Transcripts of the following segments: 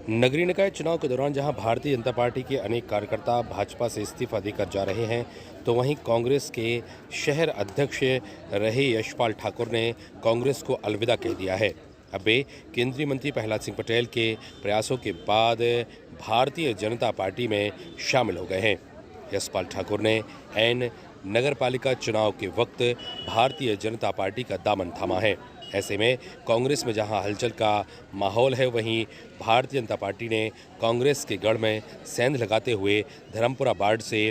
नगरीय निकाय चुनाव के दौरान जहां भारतीय जनता पार्टी के अनेक कार्यकर्ता भाजपा से इस्तीफा देकर जा रहे हैं, तो वहीं कांग्रेस के शहर अध्यक्ष रहे यशपाल ठाकुर ने कांग्रेस को अलविदा कह दिया है। अब वे केंद्रीय मंत्री प्रहलाद सिंह पटेल के प्रयासों के बाद भारतीय जनता पार्टी में शामिल हो गए हैं। यशपाल ठाकुर ने ऐन नगरपालिका चुनाव के वक्त भारतीय जनता पार्टी का दामन थामा है। ऐसे में कांग्रेस में जहां हलचल का माहौल है, वहीं भारतीय जनता पार्टी ने कांग्रेस के गढ़ में सेंध लगाते हुए धर्मपुरा वार्ड से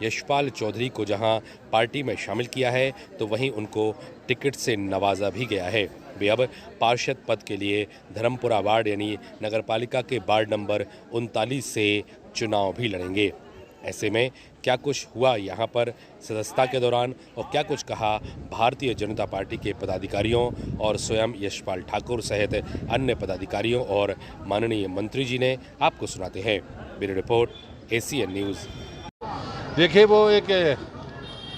यशपाल चौधरी को जहां पार्टी में शामिल किया है, तो वहीं उनको टिकट से नवाजा भी गया है। वे अब पार्षद पद के लिए धर्मपुरा वार्ड यानी नगरपालिका के वार्ड नंबर 39 से चुनाव भी लड़ेंगे। ऐसे में क्या कुछ हुआ यहाँ पर सदस्यता के दौरान और क्या कुछ कहा भारतीय जनता पार्टी के पदाधिकारियों और स्वयं यशपाल ठाकुर सहित अन्य पदाधिकारियों और माननीय मंत्री जी ने, आपको सुनाते हैं। Bureau report, ACN news. देखिए, वो एक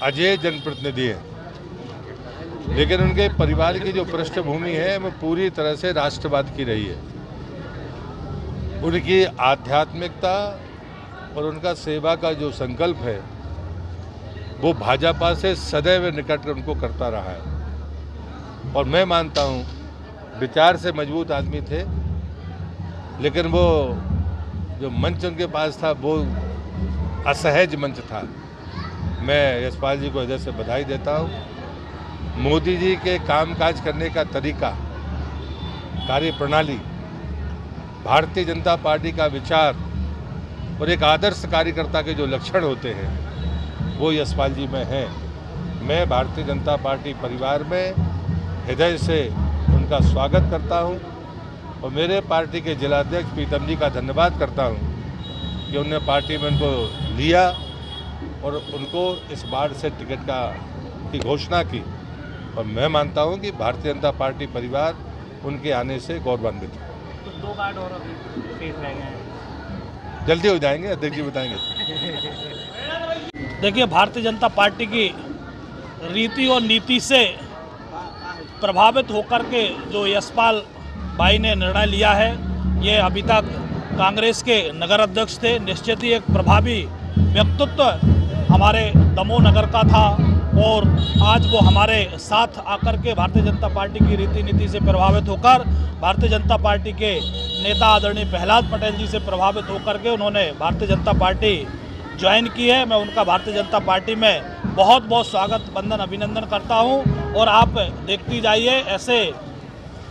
अजय जनप्रतिनिधि है, लेकिन उनके परिवार की जो पृष्ठभूमि है वो पूरी तरह से राष्ट्रवाद की रही है। उनकी आध्यात्मिकता और उनका सेवा का जो संकल्प है वो भाजपा से सदैव निकट उनको करता रहा है। और मैं मानता हूँ विचार से मजबूत आदमी थे, लेकिन वो जो मंच उनके पास था वो असहज मंच था। मैं यशपाल जी को हृदय से बधाई देता हूँ। मोदी जी के कामकाज करने का तरीका, कार्यप्रणाली, भारतीय जनता पार्टी का विचार और एक आदर्श कार्यकर्ता के जो लक्षण होते हैं वो यशपाल जी में हैं। मैं भारतीय जनता पार्टी परिवार में हृदय से उनका स्वागत करता हूं और मेरे पार्टी के जिलाध्यक्ष प्रीतम जी का धन्यवाद करता हूं कि उन्होंने पार्टी में उनको लिया और उनको इस बार से टिकट की घोषणा की। और मैं मानता हूं कि भारतीय जनता पार्टी परिवार उनके आने से गौरवान्वित है। तो 2 वार्ड और अभी शेष रह गए हैं, जल्दी हो जाएंगे, अध्यक्ष जी बताएंगे। देखिए, भारतीय जनता पार्टी की रीति और नीति से प्रभावित होकर के जो यशपाल भाई ने निर्णय लिया है, ये अभी तक कांग्रेस के नगर अध्यक्ष थे। निश्चित ही एक प्रभावी व्यक्तित्व हमारे दमोह नगर का था और आज वो हमारे साथ आकर के भारतीय जनता पार्टी की रीति नीति से प्रभावित होकर भारतीय जनता पार्टी के नेता आदरणीय प्रहलाद पटेल जी से प्रभावित होकर के उन्होंने भारतीय जनता पार्टी ज्वाइन की है। मैं उनका भारतीय जनता पार्टी में बहुत बहुत स्वागत, वंदन, अभिनंदन करता हूं। और आप देखती जाइए, ऐसे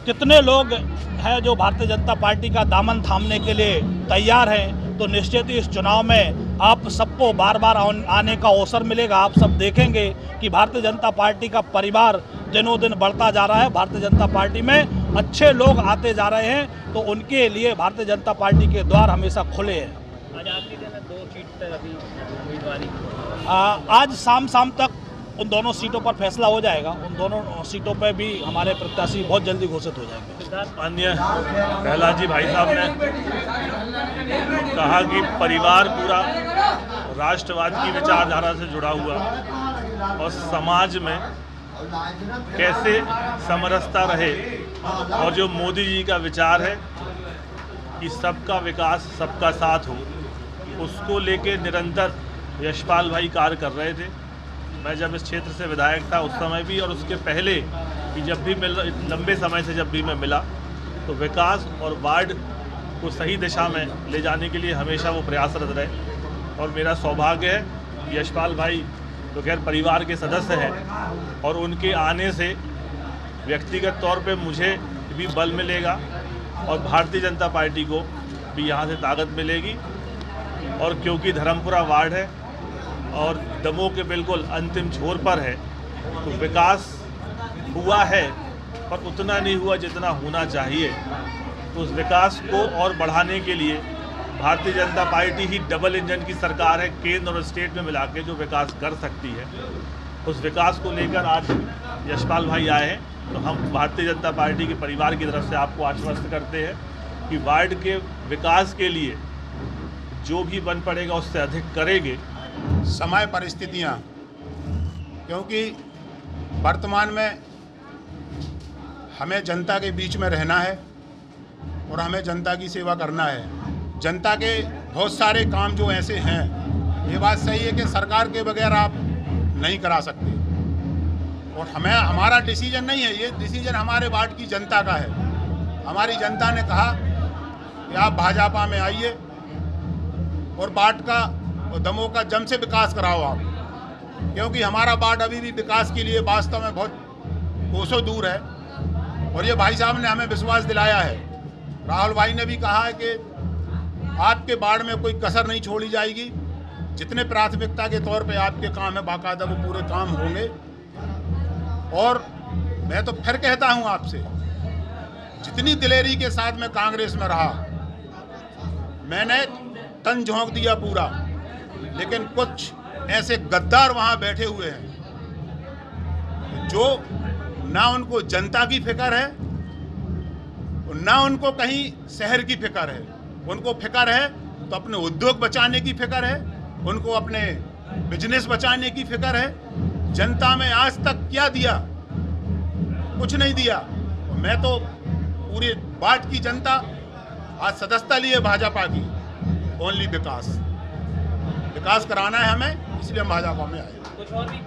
कितने लोग हैं जो भारतीय जनता पार्टी का दामन थामने के लिए तैयार हैं। तो निश्चित ही इस चुनाव में आप सबको बार बार आने का अवसर मिलेगा। आप सब देखेंगे कि भारतीय जनता पार्टी का परिवार दिनों दिन बढ़ता जा रहा है। भारतीय जनता पार्टी में अच्छे लोग आते जा रहे हैं, तो उनके लिए भारतीय जनता पार्टी के द्वार हमेशा खुले हैं। आज आखिरी दिन है, 2 सीट तक अभी उम्मीदवारी। आज शाम तक उन दोनों सीटों पर फैसला हो जाएगा। उन दोनों सीटों पर भी हमारे प्रत्याशी बहुत जल्दी घोषित हो जाएंगे। माननीय प्रहलाद जी भाई साहब ने कहा कि परिवार पूरा राष्ट्रवाद की विचारधारा से जुड़ा हुआ और समाज में कैसे समरसता रहे, और जो मोदी जी का विचार है कि सबका विकास सबका साथ हो, उसको लेके निरंतर यशपाल भाई कार्य कर रहे थे। मैं जब इस क्षेत्र से विधायक था उस समय भी और उसके पहले भी जब भी लंबे समय से जब भी मैं मिला, तो विकास और वार्ड को सही दिशा में ले जाने के लिए हमेशा वो प्रयासरत रहे। और मेरा सौभाग्य है कि यशपाल भाई तो खैर परिवार के सदस्य हैं और उनके आने से व्यक्तिगत तौर पे मुझे भी बल मिलेगा और भारतीय जनता पार्टी को भी यहाँ से ताकत मिलेगी। और क्योंकि धर्मपुरा वार्ड है और दमोह के बिल्कुल अंतिम छोर पर है, तो विकास हुआ है पर उतना नहीं हुआ जितना होना चाहिए। तो उस विकास को और बढ़ाने के लिए भारतीय जनता पार्टी ही डबल इंजन की सरकार है, केंद्र और स्टेट में मिला के जो विकास कर सकती है। उस विकास को लेकर आज यशपाल भाई आए हैं, तो हम भारतीय जनता पार्टी के परिवार की तरफ से आपको आश्वस्त करते हैं कि वार्ड के विकास के लिए जो भी बन पड़ेगा उससे अधिक करेंगे। समय परिस्थितियाँ, क्योंकि वर्तमान में हमें जनता के बीच में रहना है, और हमें जनता की सेवा करना है। जनता के बहुत सारे काम जो ऐसे हैं, ये बात सही है कि सरकार के बगैर आप नहीं करा सकते, और हमारा डिसीजन नहीं है, ये डिसीजन हमारे वार्ड की जनता का है। हमारी जनता ने कहा कि आप भाजपा में आइए और वार्ड का और दमोह का जम से विकास कराओ आप, क्योंकि हमारा वार्ड अभी भी विकास के लिए वास्तव में बहुत कोसों दूर है। और ये भाई साहब ने हमें विश्वास दिलाया है, राहुल भाई ने भी कहा है कि आपके वार्ड में कोई कसर नहीं छोड़ी जाएगी, जितने प्राथमिकता के तौर पे आपके काम है बाकायदा वो पूरे काम होंगे। और मैं तो फिर कहता हूं आपसे, जितनी दिलेरी के साथ मैं कांग्रेस में रहा, मैंने तन झोंक दिया पूरा, लेकिन कुछ ऐसे गद्दार वहां बैठे हुए हैं जो ना उनको जनता की फिक्र है, ना उनको कहीं शहर की फिक्र है। उनको फिक्र है तो अपने उद्योग बचाने की फिक्र है, उनको अपने बिजनेस बचाने की फिक्र है। जनता में आज तक क्या दिया? कुछ नहीं दिया। मैं तो पूरे वार्ड की जनता आज सदस्यता ली है भाजपा की, ओनली विकास कराना है हमें, इसलिए हम भाजपा में आए। कुछ और भी